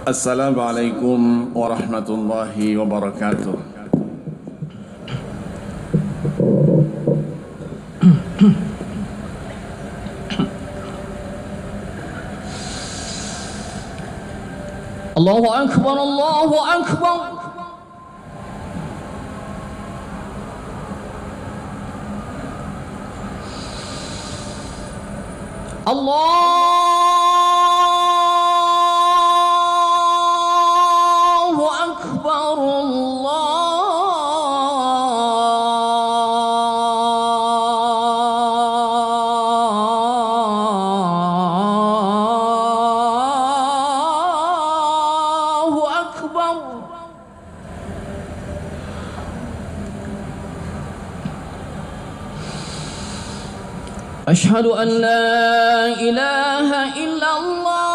Assalamualaikum warahmatullahi wabarakatuh. Allahu Akbar, Allahu Akbar. Allahu Akbar, Allahu Akbar. Asyhadu an la ilaha illallah.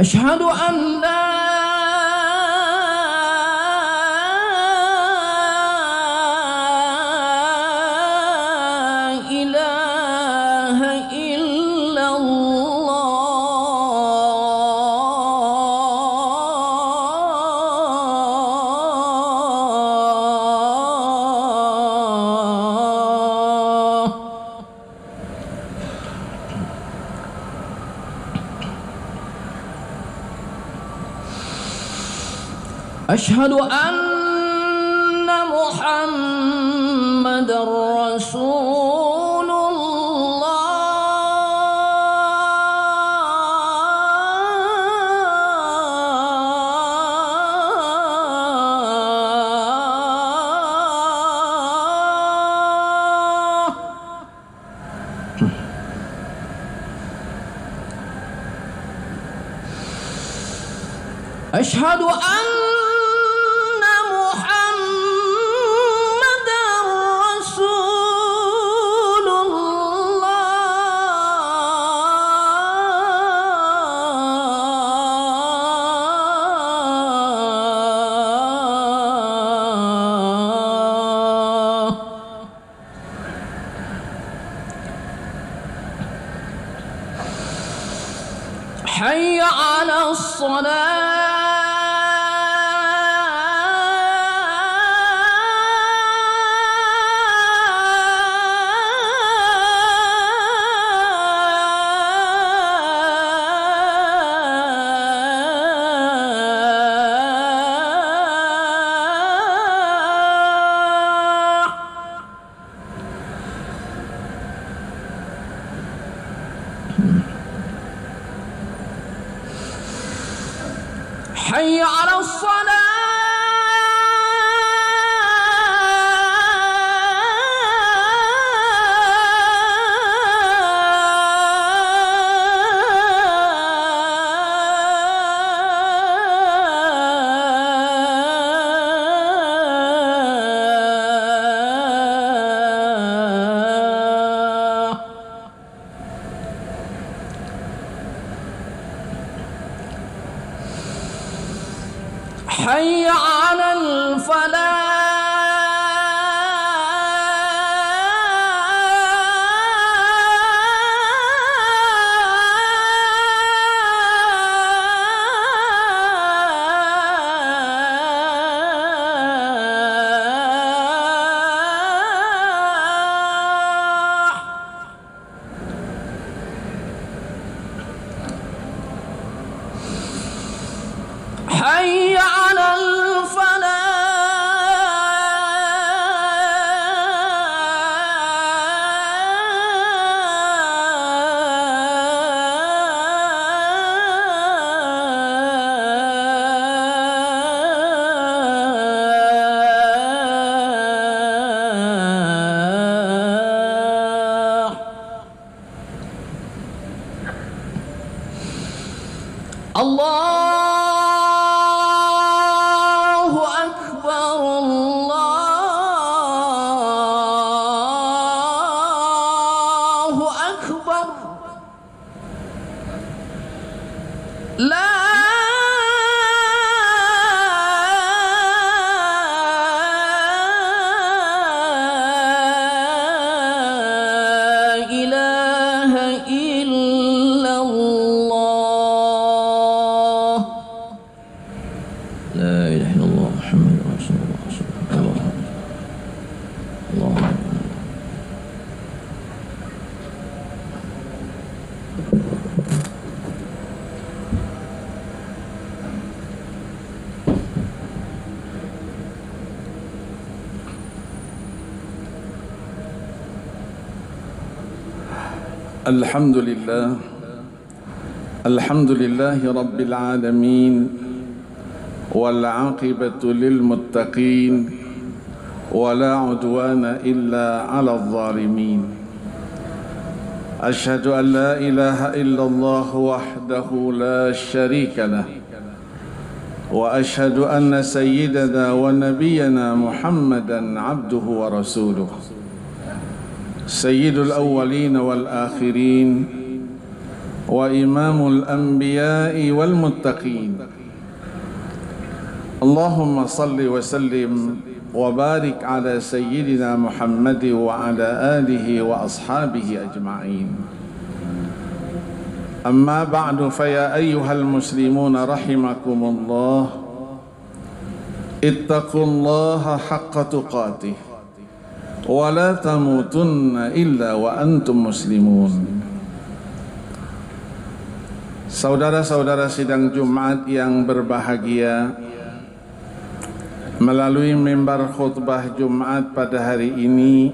Asyhadu an la Asyhadu anna Muhammadar Rasulullah. Asyhadu anna Hayya 'ala as-salah. Hayya 'ala as-salah. Hayya 'alal falah. Hayya 'alal falah. لا إله إلا الله محمد رسول الله صلى الله عليه وسلم. اللهم الحمد لله رب العالمين والعاقبة للمتقين ولا عدوان إلا على الظالمين. أشهد أن لا إله إلا الله وحده لا شريك له، وأشهد أن سيدنا ونبينا محمدا عبده ورسوله، سيد الأولين والآخرين وإمام الأنبياء والمتقين. اللهم صل وسلم وبارك على سيدنا محمد وعلى آله وأصحابه أجمعين. أما بعد، فيا أيها المسلمون رحمكم الله، اتقوا الله حق تقاته ولا تموتن إلا وأنتم مسلمون. Saudara-saudara sidang Jumat yang berbahagia, melalui mimbar khutbah Jumat pada hari ini,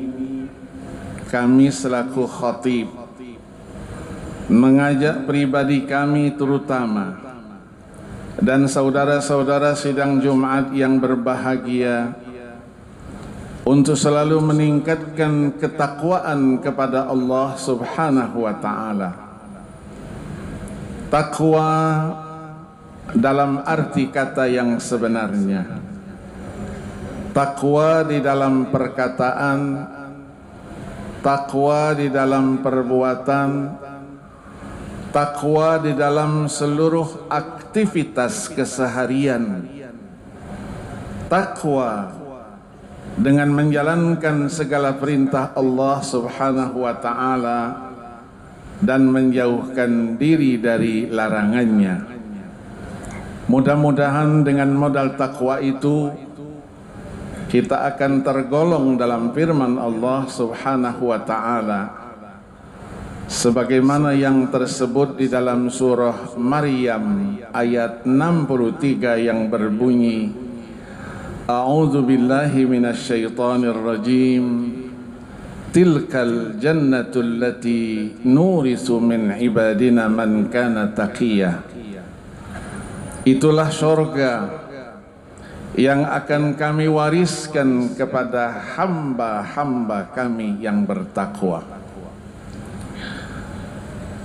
kami selaku khatib mengajak pribadi kami terutama dan saudara-saudara sidang Jumat yang berbahagia untuk selalu meningkatkan ketakwaan kepada Allah Subhanahu wa ta'ala. Takwa dalam arti kata yang sebenarnya, takwa di dalam perkataan, takwa di dalam perbuatan, takwa di dalam seluruh aktivitas keseharian, takwa dengan menjalankan segala perintah Allah Subhanahu wa ta'ala dan menjauhkan diri dari larangannya. Mudah-mudahan dengan modal takwa itu kita akan tergolong dalam firman Allah Subhanahu wa ta'ala sebagaimana yang tersebut di dalam surah Maryam ayat 63 yang berbunyi, A'udzu billahi minasyaitonir rajim, tilkal jannatul lati nurisu min ibadina man kana taqiyya. Itulah surga yang akan kami wariskan kepada hamba-hamba kami yang bertakwa.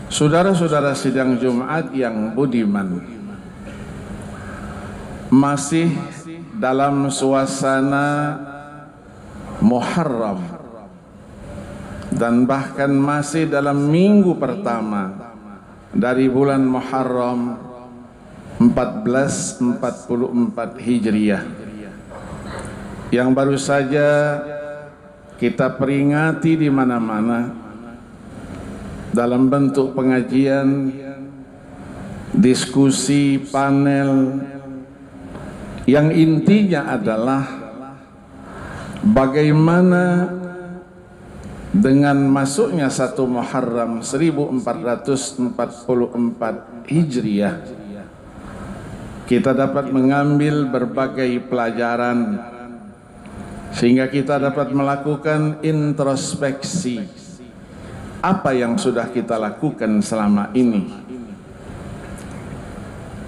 Saudara-saudara sidang Jumat yang budiman, masih dalam suasana Muharram dan bahkan masih dalam minggu pertama dari bulan Muharram 1444 Hijriah yang baru saja kita peringati di mana-mana dalam bentuk pengajian, diskusi, panel yang intinya adalah bagaimana dengan masuknya 1 Muharram 1444 Hijriah kita dapat mengambil berbagai pelajaran sehingga kita dapat melakukan introspeksi apa yang sudah kita lakukan selama ini.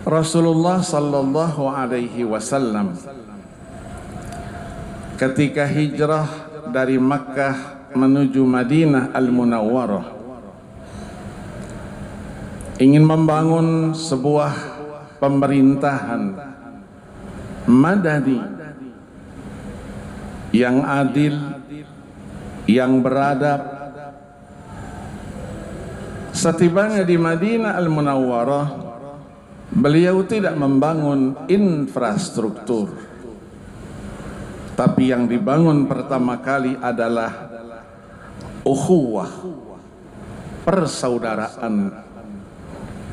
Rasulullah sallallahu alaihi wasallam ketika hijrah dari Makkah menuju Madinah Al-Munawwarah ingin membangun sebuah pemerintahan madani yang adil, yang beradab. Setibanya di Madinah Al-Munawwarah, beliau tidak membangun infrastruktur, tapi yang dibangun pertama kali adalah ukhuwah, persaudaraan,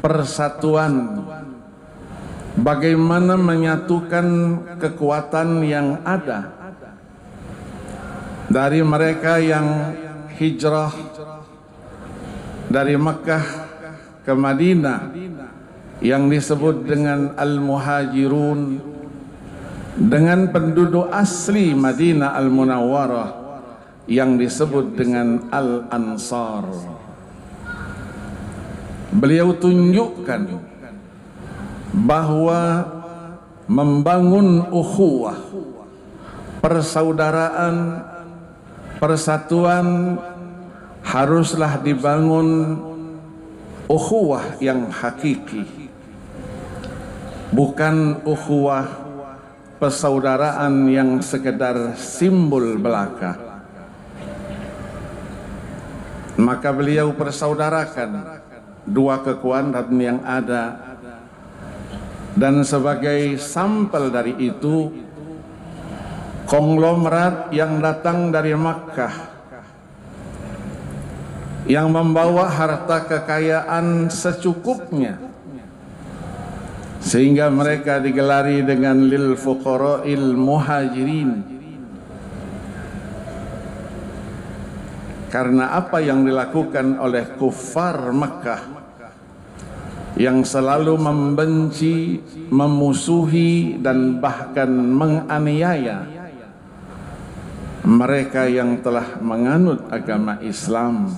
persatuan bagaimana menyatukan kekuatan yang ada dari mereka yang hijrah dari Makkah ke Madinah yang disebut dengan Al-Muhajirun, dengan penduduk asli Madinah Al-Munawwarah yang disebut dengan Al-Ansar. Beliau tunjukkan bahwa membangun ukhuwah, persaudaraan, persatuan haruslah dibangun ukhuwah yang hakiki, bukan ukhuwah persaudaraan yang sekedar simbol belaka. Maka beliau persaudarakan dua kekuatan yang ada, dan sebagai sampel dari itu konglomerat yang datang dari Makkah yang membawa harta kekayaan secukupnya, sehingga mereka digelari dengan lil fuqara'il muhajirin, karena apa yang dilakukan oleh kuffar Makkah yang selalu membenci, memusuhi, dan bahkan menganiaya mereka yang telah menganut agama Islam.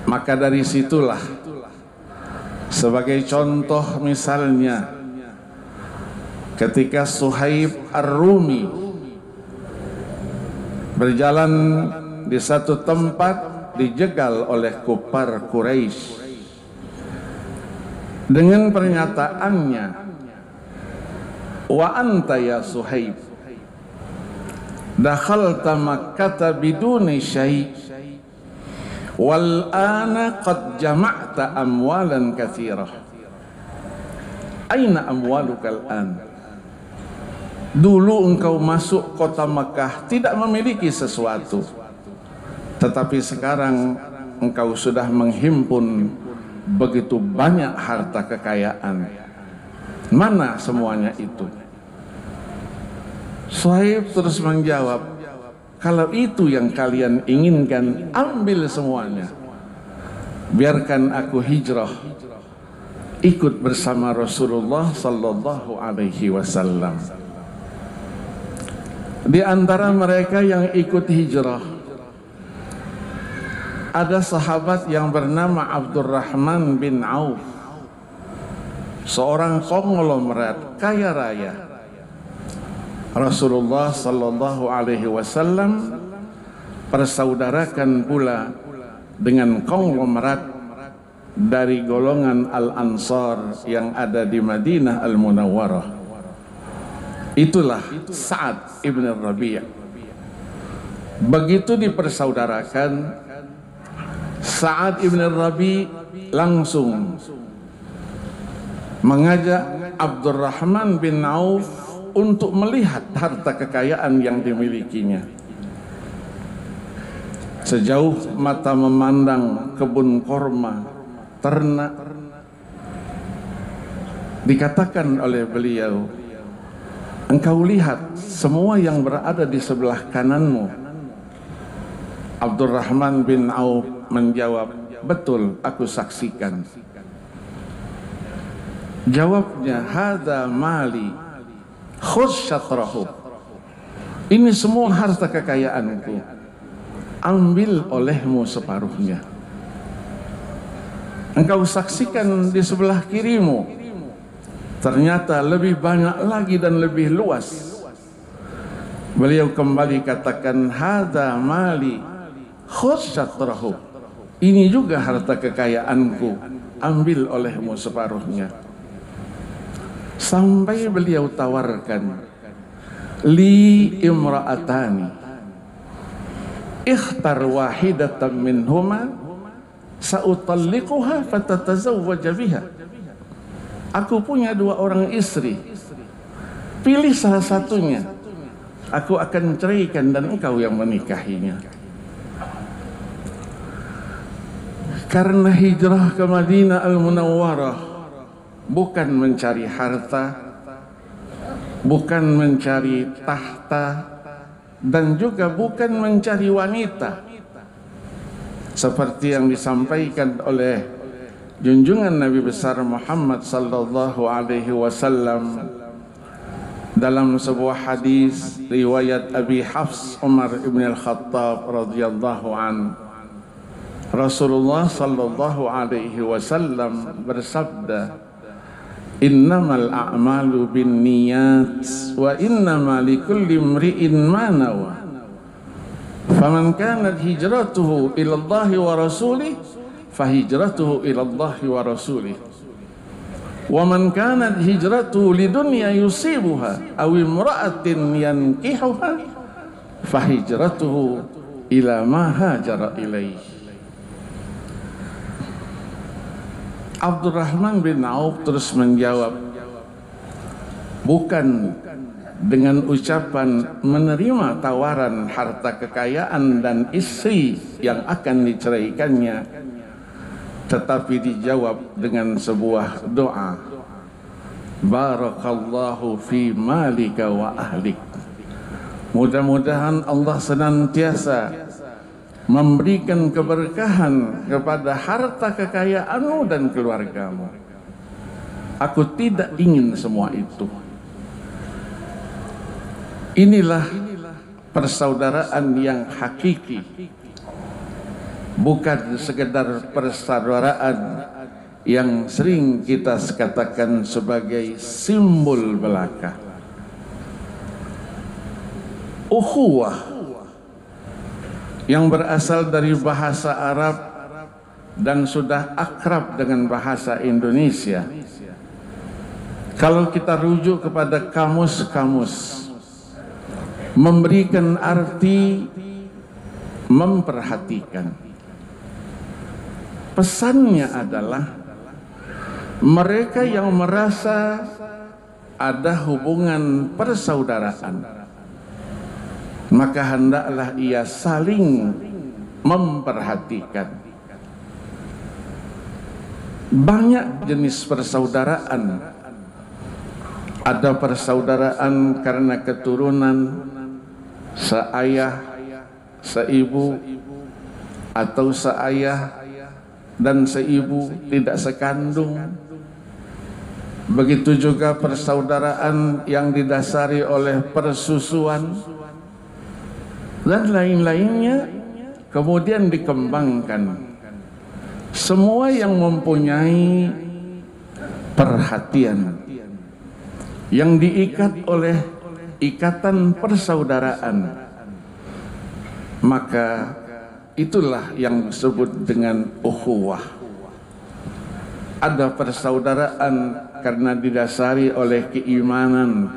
Maka dari situlah, sebagai contoh misalnya, ketika Suhaib Ar-Rumi berjalan di satu tempat dijegal oleh kuffar Quraisy dengan pernyataannya, wa anta ya Suhaib dakhalta Makkah biduni syai' wal ana qad jama'ta amwalan katsirah, aina amwaluka al-an? Dulu engkau masuk kota Makkah tidak memiliki sesuatu, tetapi sekarang engkau sudah menghimpun begitu banyak harta kekayaan. Mana semuanya itu? Suhaib terus menjawab, kalau itu yang kalian inginkan, ambil semuanya. Biarkan aku hijrah, ikut bersama Rasulullah sallallahu alaihi wasallam. Di antara mereka yang ikut hijrah ada sahabat yang bernama Abdurrahman bin Auf, seorang konglomerat kaya raya. Rasulullah sallallahu alaihi wasallam persaudarakan pula dengan konglomerat dari golongan Al-Ansar yang ada di Madinah Al-Munawwarah. Itulah Sa'ad ibn Rabi'. Begitu dipersaudarakan, Sa'ad ibn Rabi' langsung mengajak Abdurrahman bin Auf untuk melihat harta kekayaan yang dimilikinya. Sejauh mata memandang kebun korma, ternak, dikatakan oleh beliau, engkau lihat semua yang berada di sebelah kananmu. Abdurrahman bin Auf menjawab, betul, aku saksikan. Jawabnya, hadza mali khudz syatrahu, ini semua harta kekayaanku, ambil olehmu separuhnya. Engkau saksikan di sebelah kirimu, ternyata lebih banyak lagi dan lebih luas. Beliau kembali katakan, hadza mali khudz syatrahu, ini juga harta kekayaanku, ambil olehmu separuhnya. Sampai beliau tawarkan, li imra'atani ikhtar wahidatan minhuma sa'utalliquha fatatazawwaja biha. Aku punya dua orang istri, pilih salah satunya, aku akan ceraikan dan engkau yang menikahinya. Karena hijrah ke Madinah Al-Munawwarah bukan mencari harta, bukan mencari tahta, dan juga bukan mencari wanita, seperti yang disampaikan oleh junjungan Nabi besar Muhammad sallallahu alaihi wasallam dalam sebuah hadis riwayat Abi Hafs Umar ibn al-Khattab radhiyallahu an. Rasulullah sallallahu alaihi wasallam bersabda, "Innamal a'malu binniyat wa innama likulli imri'in ma nawa. Faman kanat hijratuhu ila Allah wa rasulih, fahijratuhu ila Allah wa rasulih. Wa man kanat hijratuhu lidunya yusibuha aw imra'atin yankihuha, fahijratuhu ila ma hajara ilaih." Abdurrahman bin Auf terus menjawab, bukan dengan ucapan menerima tawaran harta kekayaan dan istri yang akan diceraikannya, tetapi dijawab dengan sebuah doa, barakallahu fi malika wa ahlik. Mudah-mudahan Allah senantiasa memberikan keberkahan kepada harta kekayaanmu dan keluargamu. Aku tidak ingin semua itu. Inilah persaudaraan yang hakiki, bukan sekedar persaudaraan yang sering kita katakan sebagai simbol belaka. Ukhuwah yang berasal dari bahasa Arab dan sudah akrab dengan bahasa Indonesia. Kalau kita rujuk kepada kamus-kamus, memberikan arti memperhatikan. Pesannya adalah mereka yang merasa ada hubungan persaudaraan, maka hendaklah ia saling memperhatikan. Banyak jenis persaudaraan. Ada persaudaraan karena keturunan, seayah, seibu, atau seayah dan seibu tidak sekandung. Begitu juga persaudaraan yang didasari oleh persusuan dan lain-lainnya, kemudian dikembangkan. Semua yang mempunyai perhatian, yang diikat oleh ikatan persaudaraan, maka itulah yang disebut dengan ukhuwah. Ada persaudaraan karena didasari oleh keimanan,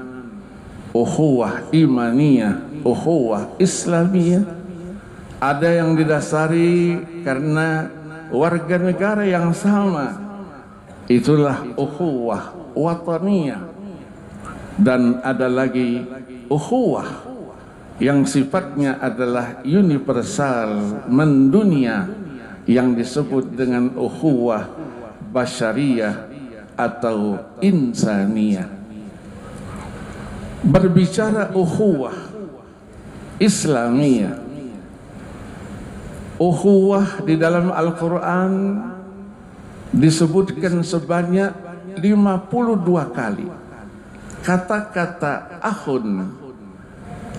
ukhuwah imaniyah, ukhuwah islamiyah. Ada yang didasari karena warga negara yang sama, itulah ukhuwah wataniyah. Dan ada lagi ukhuwah yang sifatnya adalah universal, mendunia, yang disebut dengan ukhuwah basyariyah atau insaniyah. Berbicara ukhuwah islamiyah, ukhuwah di dalam Al-Quran disebutkan sebanyak 52 kali. Kata-kata akhun,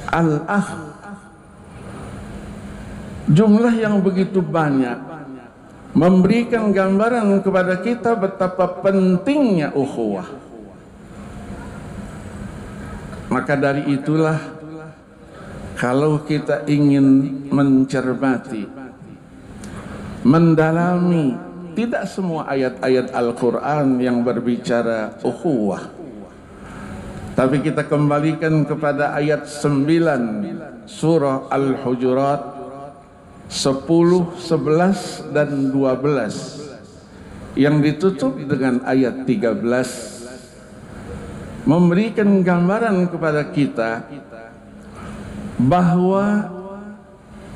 al-akh, jumlah yang begitu banyak memberikan gambaran kepada kita betapa pentingnya ukhuwah. Maka dari itulah, kalau kita ingin mencermati, mendalami, tidak semua ayat-ayat Al-Quran yang berbicara ukhuwah, tapi kita kembalikan kepada ayat 9 surah Al-Hujurat 10, 11, dan 12 yang ditutup dengan ayat 13, memberikan gambaran kepada kita bahwa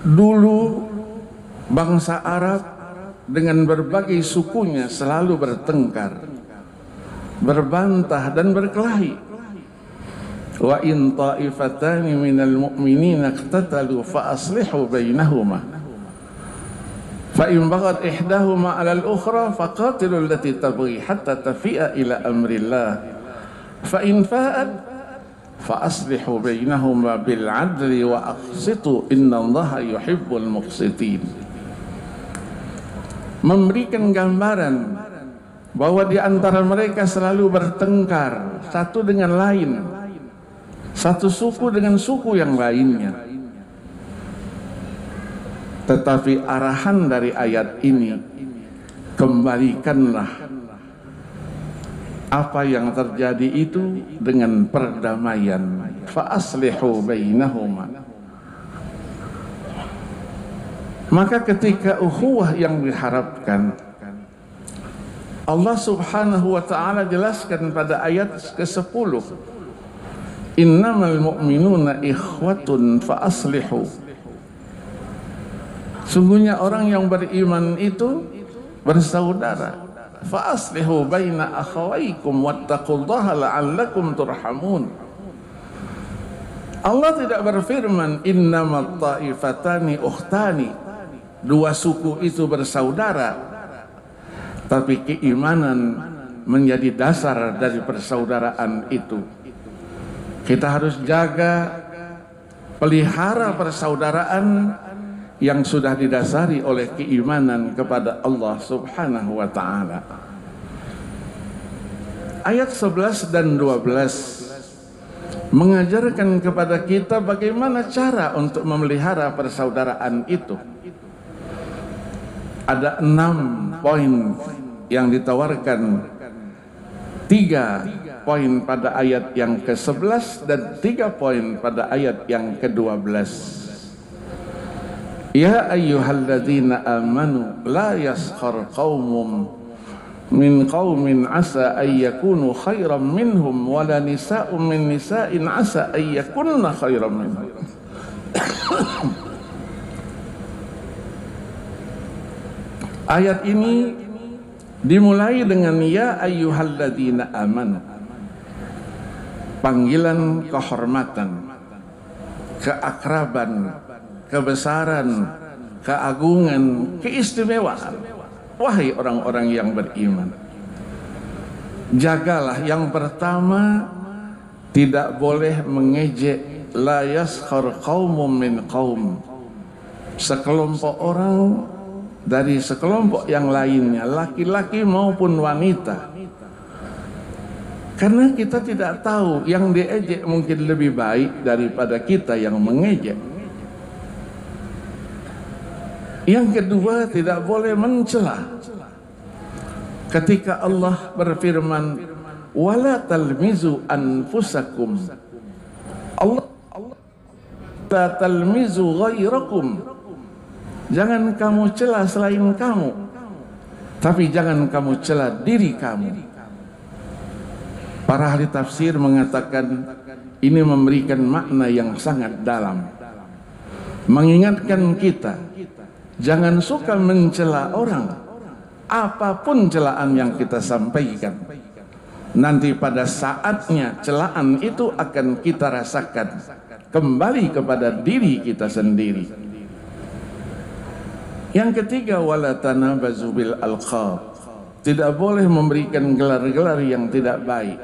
dulu bangsa Arab dengan berbagai sukunya selalu bertengkar, berbantah dan berkelahi. Wa in ta'ifatani minal mu'minina iqtatalu fa aslihu bainahuma fa in baghat ihdahuma 'ala al-ukhra faqatilu allati tabghi hatta tafi'a ila amrillah fa in fa'at fa aslihu bainahuma bil 'adli wa aqsitu innallaha yuhibbul muqsitin. Memberikan gambaran bahwa di antara mereka selalu bertengkar satu dengan lain, satu suku dengan suku yang lainnya. Tetapi arahan dari ayat ini, kembalikanlah apa yang terjadi itu dengan perdamaian. Fa aslihu bainahuma. Maka ketika ukhuwah yang diharapkan, Allah Subhanahu wa ta'ala jelaskan pada ayat ke-10, innamal mu'minuna ikhwatun fa aslihu. Sungguhnya orang yang beriman itu bersaudara. Fa aslihu baina akhawaykum wattaqullaha la'allakum turhamun. Allah tidak berfirman innamat ta'ifatani ukhtani, dua suku itu bersaudara, tapi keimanan menjadi dasar dari persaudaraan itu. Kita harus jaga, pelihara persaudaraan yang sudah didasari oleh keimanan kepada Allah Subhanahu wa ta'ala. Ayat 11 dan 12 mengajarkan kepada kita bagaimana cara untuk memelihara persaudaraan itu. Ada 6 poin yang ditawarkan, 3 poin pada ayat yang ke-11 dan 3 poin pada ayat yang ke-12. Ya ayyuhalladzina amanu la yaskhar qaumun min qaumin asa ay yakunu khairan minhum wala nisa'un min nisa'in asa ay yakunna khairan minhum. Ayat ini dimulai dengan ya ayyuhalladzina amanu, panggilan kehormatan, keakraban, kebesaran, keagungan, keistimewaan. Wahai orang-orang yang beriman, jagalah yang pertama, tidak boleh mengejek. La yaskhar qaumun min qaum, sekelompok orang dari sekelompok yang lainnya, laki-laki maupun wanita. Karena kita tidak tahu, yang diejek mungkin lebih baik daripada kita yang mengejek. Yang kedua, tidak boleh mencela. Ketika Allah berfirman, wala talmizu anfusakum, Allah la talmizu ghairakum, jangan kamu cela selain kamu, tapi jangan kamu cela diri kamu. Para ahli tafsir mengatakan ini memberikan makna yang sangat dalam, mengingatkan kita jangan suka mencela orang, apapun celaan yang kita sampaikan. Nanti pada saatnya celaan itu akan kita rasakan kembali kepada diri kita sendiri. Yang ketiga, wala tanabazu bil alqab, tidak boleh memberikan gelar-gelar yang tidak baik,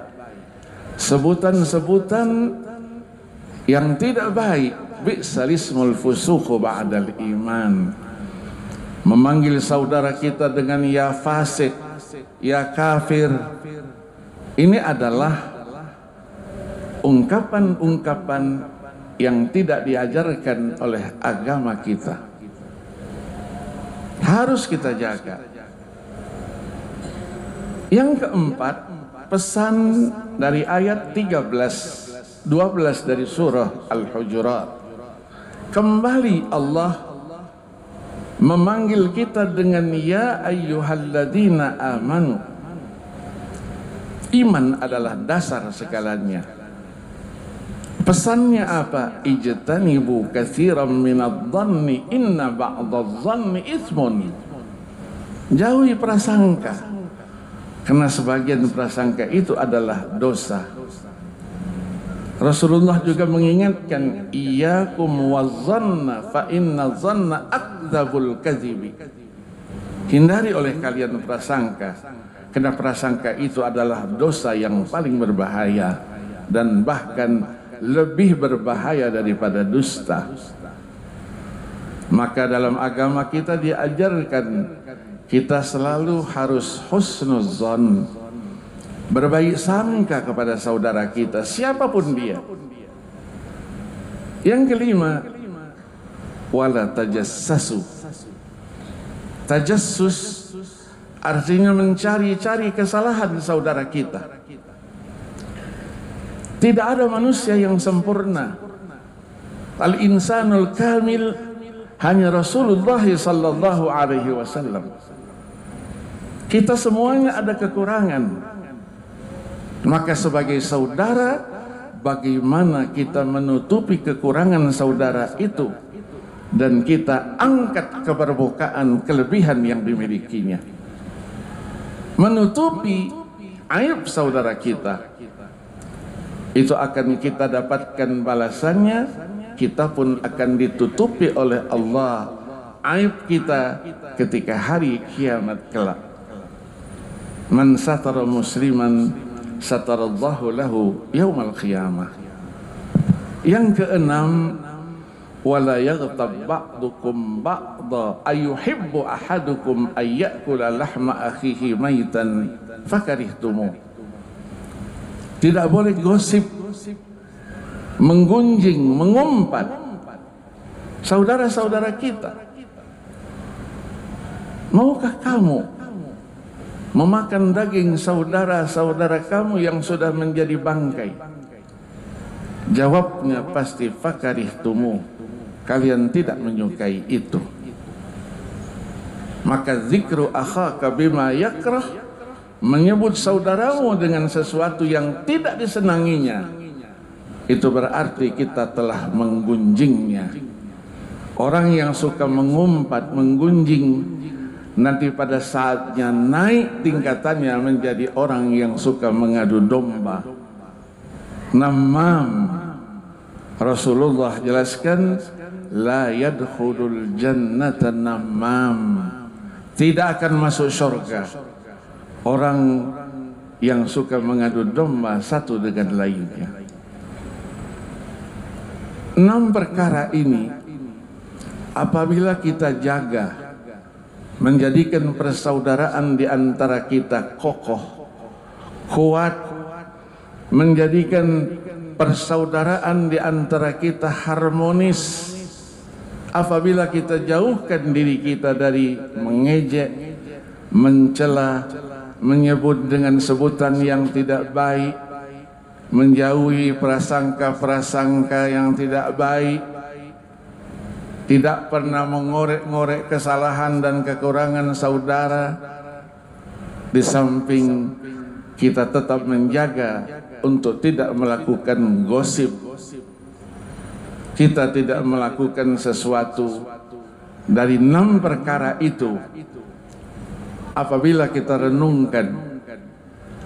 sebutan-sebutan yang tidak baik. Bi'salismul fusuqu ba'dal iman, memanggil saudara kita dengan ya fasik, ya kafir, ini adalah ungkapan-ungkapan yang tidak diajarkan oleh agama kita. Harus kita jaga. Yang keempat, pesan dari ayat 13, 12 dari surah Al-Hujurat. Kembali Allah memanggil kita dengan ya ayyuhalladzina amanu. Iman adalah dasar segalanya. Pesannya apa? Ijtanibu katsiran minadh-dhanni inna ba'dadh-dhanni itsmun. Jauhi prasangka, karena sebagian prasangka itu adalah dosa. Rasulullah juga mengingatkan, iyyakum wazzanna fa inna zanna akdzabul kadzibi. Hindari oleh kalian prasangka, karena prasangka itu adalah dosa yang paling berbahaya dan bahkan lebih berbahaya daripada dusta. Maka dalam agama kita diajarkan kita selalu harus husnuzon, berbaik sangka kepada saudara kita siapapun dia. Yang kelima, wala tajassasu. Tajassus artinya mencari-cari kesalahan saudara kita. Tidak ada manusia yang sempurna. Al-insanul kamil hanya Rasulullah sallallahu alaihi wasallam. Kita semuanya ada kekurangan. Maka sebagai saudara, bagaimana kita menutupi kekurangan saudara itu dan kita angkat ke permukaan kelebihan yang dimilikinya. Menutupi aib saudara kita, itu akan kita dapatkan balasannya. Kita pun akan ditutupi oleh Allah aib kita ketika hari kiamat kelak. Man satara musliman satarallahu lahu yaumal qiyamah. Yang keenam, wala yaghtab ba'dukum ba'da ayuhibbu ahadukum ayyakula lahma akhihi maitan fakarihtumu. Tidak boleh gosip, menggunjing, mengumpat saudara-saudara kita. Maukah kamu memakan daging saudara-saudara kamu yang sudah menjadi bangkai? Jawabnya pasti fakarihtumu, kalian tidak menyukai itu. Maka zikru akhaka bima yakrah, menyebut saudaramu dengan sesuatu yang tidak disenanginya, itu berarti kita telah menggunjingnya. Orang yang suka mengumpat, menggunjing, nanti pada saatnya naik tingkatannya menjadi orang yang suka mengadu domba, namam. Rasulullah jelaskan, la yadkhulul jannata namam, tidak akan masuk surga orang yang suka mengadu domba satu dengan lainnya. 6 perkara ini apabila kita jaga, menjadikan persaudaraan di antara kita kokoh, kuat, menjadikan persaudaraan di antara kita harmonis. Apabila kita jauhkan diri kita dari mengejek, mencela, menyebut dengan sebutan yang tidak baik, menjauhi prasangka-prasangka yang tidak baik, tidak pernah mengorek-ngorek kesalahan dan kekurangan saudara, di samping kita tetap menjaga untuk tidak melakukan gosip, kita tidak melakukan sesuatu dari 6 perkara itu. Apabila kita renungkan,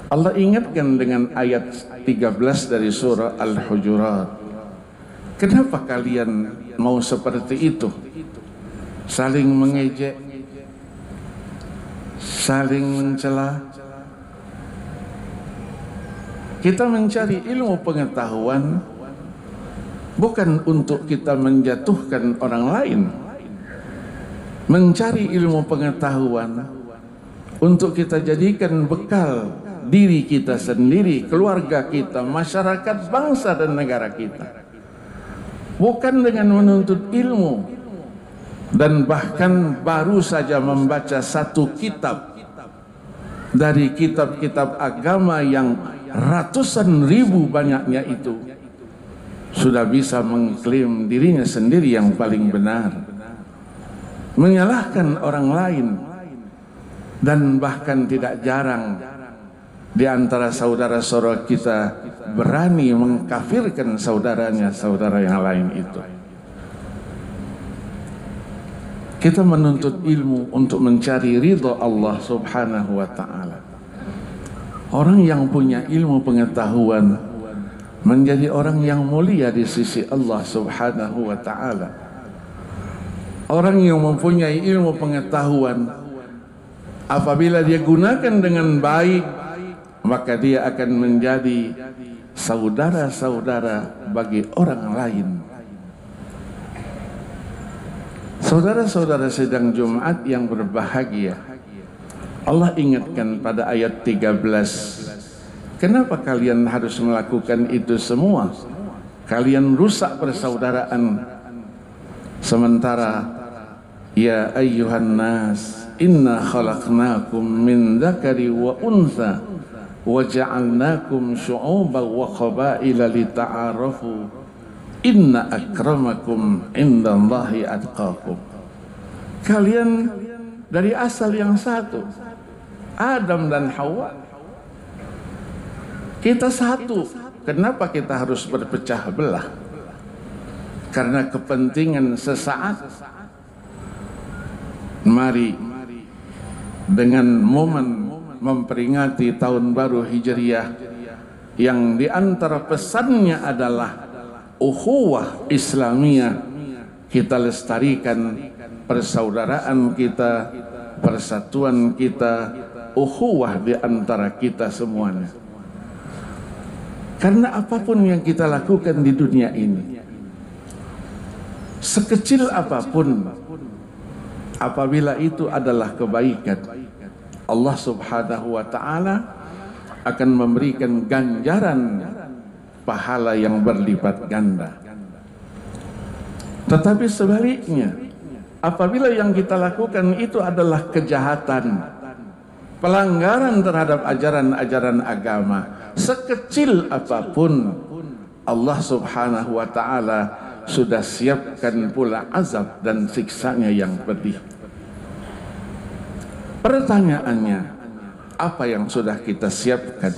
Allah ingatkan dengan ayat 13 dari surah Al-Hujurat. Kenapa kalian mau seperti itu? Saling mengejek, saling mencela. Kita mencari ilmu pengetahuan bukan untuk kita menjatuhkan orang lain. Mencari ilmu pengetahuan untuk kita jadikan bekal diri kita sendiri, keluarga kita, masyarakat, bangsa dan negara kita. Bukan dengan menuntut ilmu dan bahkan baru saja membaca 1 kitab dari kitab-kitab agama yang ratusan ribu banyaknya itu, sudah bisa mengklaim dirinya sendiri yang paling benar, menyalahkan orang lain. Dan bahkan tidak jarang di antara saudara-saudara kita berani mengkafirkan saudaranya, saudara yang lain itu. Kita menuntut ilmu untuk mencari ridha Allah subhanahu wa ta'ala. Orang yang punya ilmu pengetahuan menjadi orang yang mulia di sisi Allah subhanahu wa ta'ala. Orang yang mempunyai ilmu pengetahuan, apabila dia gunakan dengan baik, maka dia akan menjadi saudara-saudara bagi orang lain. Saudara-saudara sidang Jumat yang berbahagia, Allah ingatkan pada ayat 13, kenapa kalian harus melakukan itu semua? Kalian rusak persaudaraan. Sementara ya ayyuhan nas inna khalaqnakum min dzakari wa untha wa ja'alnakum syu'uban wa qabaila lita'arafu inna akramakum indallahi atqakum. Kalian dari asal yang satu, Adam dan Hawa. Kita satu. Kenapa kita harus berpecah belah? Karena kepentingan sesaat. Mari dengan momen memperingati tahun baru Hijriah yang di antara pesannya adalah ukhuwah Islamiyah, kita lestarikan persaudaraan kita, persatuan kita, ukhuwah di antara kita semuanya. Karena apapun yang kita lakukan di dunia ini, sekecil apapun, apabila itu adalah kebaikan, Allah subhanahu wa ta'ala akan memberikan ganjaran pahala yang berlipat ganda. Tetapi sebaliknya, apabila yang kita lakukan itu adalah kejahatan, pelanggaran terhadap ajaran-ajaran agama, sekecil apapun, Allah subhanahu wa ta'ala sudah siapkan pula azab dan siksanya yang pedih. Pertanyaannya, apa yang sudah kita siapkan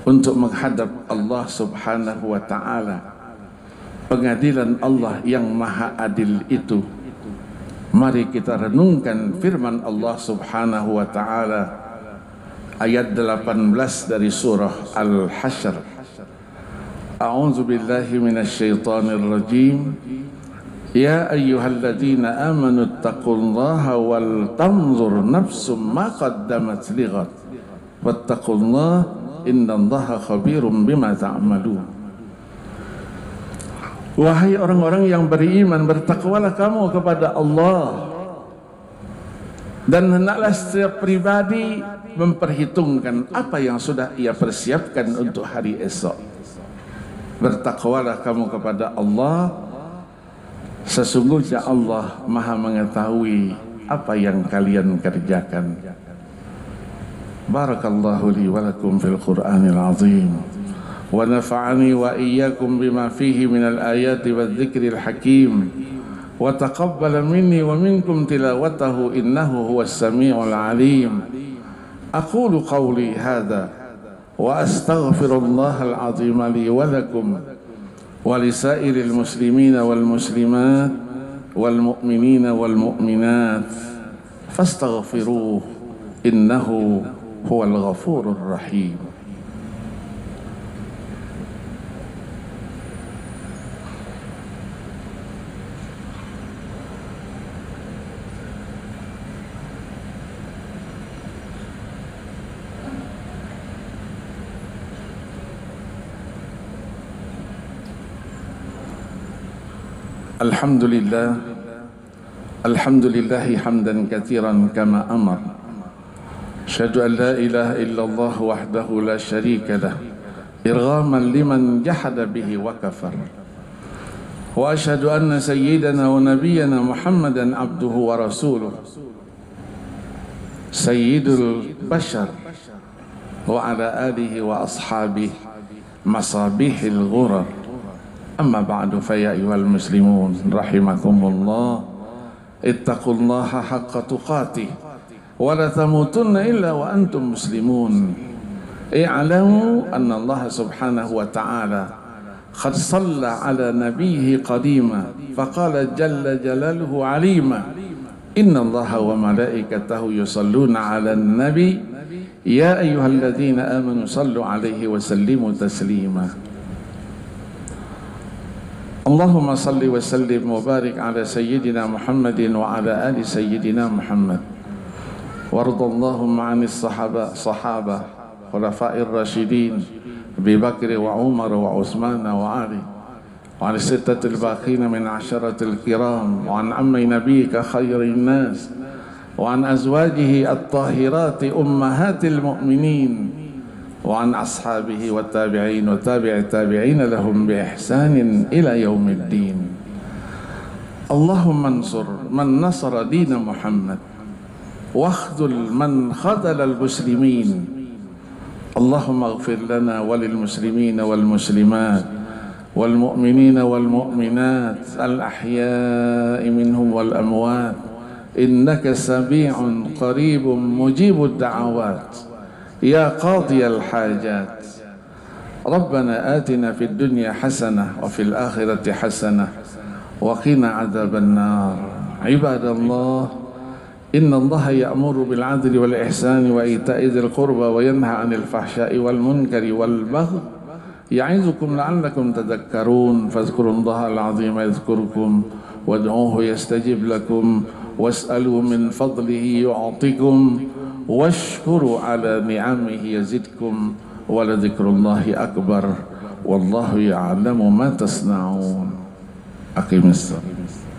untuk menghadap Allah subhanahu wa ta'ala, pengadilan Allah yang maha adil itu? Mari kita renungkan firman Allah subhanahu wa ta'ala ayat 18 dari surah Al-Hasyr. A'udzu billahi minasyaitonir rajim. Ya ayyuhalladzina amanu taqullaha wal tanzur nafsum ma qaddamat lighad wattaqullaha innallaha khabirum bima ta'malun. Wahai orang-orang yang beriman, bertakwalah kamu kepada Allah, dan hendaklah setiap pribadi memperhitungkan apa yang sudah ia persiapkan untuk hari esok. Bertakwalah kamu kepada Allah, sesungguhnya Allah maha mengetahui apa yang kalian kerjakan. Barakallahu li wa lakum fil Qur'anil azim, wa nafa'ani wa iyyakum bima fihi minal ayati wadh-dhikril hakim, wa taqabbala minni wa minkum tilawatahu innahu huwas sami'ul alim. Aqulu qawli hadha wa astaghfirullahal azim li wa lakum wa lisairil muslimina wal muslimat wal mu'minina wal mu'minat fastaghfiruhu innahu huwal ghafurur rahim. Alhamdulillah, alhamdulillahi hamdan katsiran kama amar. Asyhadu an la ilaha illallah wahdahu la syarika lah, irghaman liman jahada bihi wa kafar. Wa asyhadu anna sayyidana wa nabiyyana Muhammadan abduhu wa rasuluh, sayyidul bashar wa ala alihi wa ashabihi masabihil ghurar. Amma ba'du, fa ya ayyuhal muslimun rahimakumullah, ittaqullaha haqqa tuqatih wa la tamutunna illa wa antum muslimun. I'lamu anna Allah subhanahu wa ta'ala قد صلى على نبيه قديما فقال جل جلاله عليما إن الله وملائكته يصلون على النبي يا أيها الذين آمنوا صلوا عليه وسلموا تسليما. اللهم صل وسلم وبارك على سيدنا محمد وعلى آل سيدنا محمد، وارض اللهم عن الصحابة خلفاء الراشدين أبي بكر وعمر وعثمان وعلي، وعن الستة الباقين من عشرة الكرام، وعن عمي نبيك خير الناس، وعن أزواجه الطاهرات أمهات المؤمنين، وعن أصحابه والتابعين وتابع التابعين لهم بإحسان إلى يوم الدين. اللهم انصر من نصر دين محمد واخذل من خذل المسلمين. اللهم اغفر لنا وللمسلمين والمسلمات والمؤمنين والمؤمنات الأحياء منهم والأموات إنك سميع قريب مجيب الدعوات يا قاضي الحاجات. ربنا آتنا في الدنيا حسنة وفي الآخرة حسنة وقنا عذاب النار. عباد الله، إن الله يأمر بالعدل والإحسان وإيتاء ذي القربى وينهى عن الفحشاء والمنكر والبغي يعظكم لعلكم تذكرون. فاذكروا الله العظيم يذكركم وادعوه يستجب لكم واسألوا من فضله يعطكم واشكروا على نعمه يزدكم ولذكر الله أكبر والله يعلم ما تصنعون. أقم الصلاة.